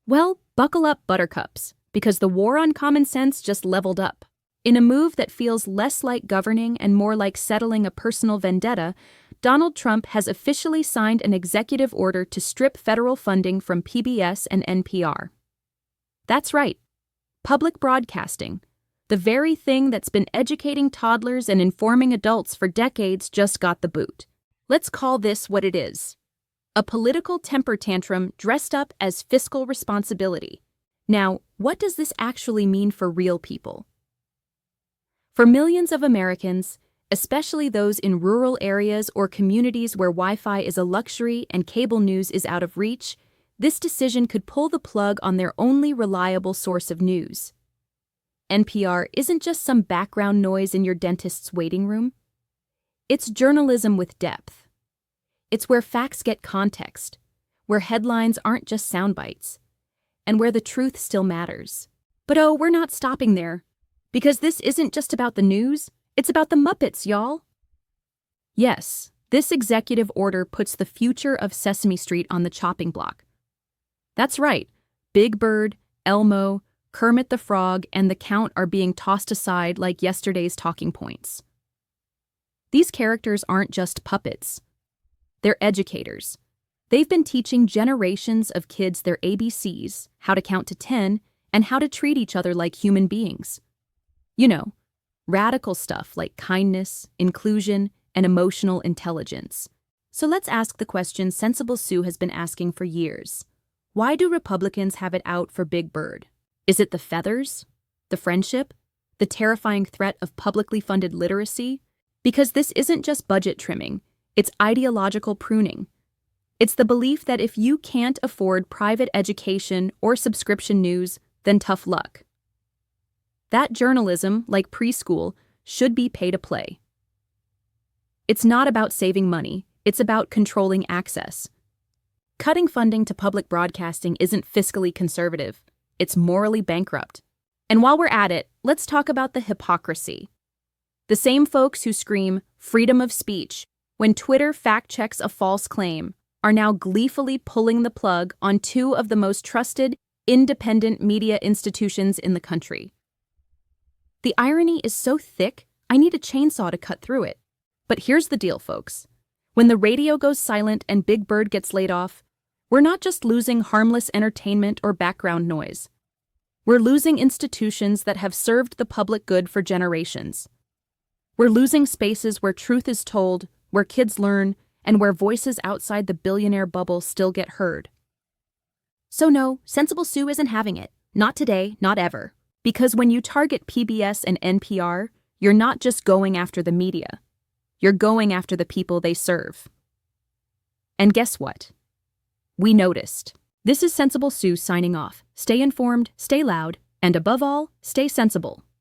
Well, buckle up, buttercups, because the war on common sense just leveled up. In a move that feels less like governing and more like settling a personal vendetta, Donald Trump has officially signed an executive order to strip federal funding from PBS and NPR. That's right, public broadcasting. The very thing that's been educating toddlers and informing adults for decades just got the boot. Let's call this what it is: a political temper tantrum dressed up as fiscal responsibility. Now, what does this actually mean for real people? For millions of Americans, especially those in rural areas or communities where Wi-Fi is a luxury and cable news is out of reach, this decision could pull the plug on their only reliable source of news. NPR isn't just some background noise in your dentist's waiting room. It's journalism with depth. It's where facts get context, where headlines aren't just sound bites, and where the truth still matters. But oh, we're not stopping there, because this isn't just about the news, it's about the Muppets, y'all. Yes, this executive order puts the future of Sesame Street on the chopping block. That's right, Big Bird, Elmo, Kermit the Frog, and the Count are being tossed aside like yesterday's talking points. These characters aren't just puppets. They're educators. They've been teaching generations of kids their ABCs, how to count to 10, and how to treat each other like human beings. You know, radical stuff like kindness, inclusion, and emotional intelligence. So let's ask the question Sensible Sue has been asking for years. Why do Republicans have it out for Big Bird? Is it the feathers? The friendship? The terrifying threat of publicly funded literacy? Because this isn't just budget trimming, it's ideological pruning. It's the belief that if you can't afford private education or subscription news, then tough luck. That journalism, like preschool, should be pay to play. It's not about saving money, it's about controlling access. Cutting funding to public broadcasting isn't fiscally conservative, it's morally bankrupt. And while we're at it, let's talk about the hypocrisy. The same folks who scream freedom of speech when Twitter fact-checks a false claim are now gleefully pulling the plug on two of the most trusted, independent media institutions in the country. The irony is so thick, I need a chainsaw to cut through it. But here's the deal, folks. When the radio goes silent and Big Bird gets laid off, we're not just losing harmless entertainment or background noise. We're losing institutions that have served the public good for generations. We're losing spaces where truth is told, where kids learn, and where voices outside the billionaire bubble still get heard. So no, Sensible Sue isn't having it. Not today, not ever. Because when you target PBS and NPR, you're not just going after the media. You're going after the people they serve. And guess what? We noticed. This is Sensible Sue signing off. Stay informed, stay loud, and above all, stay sensible.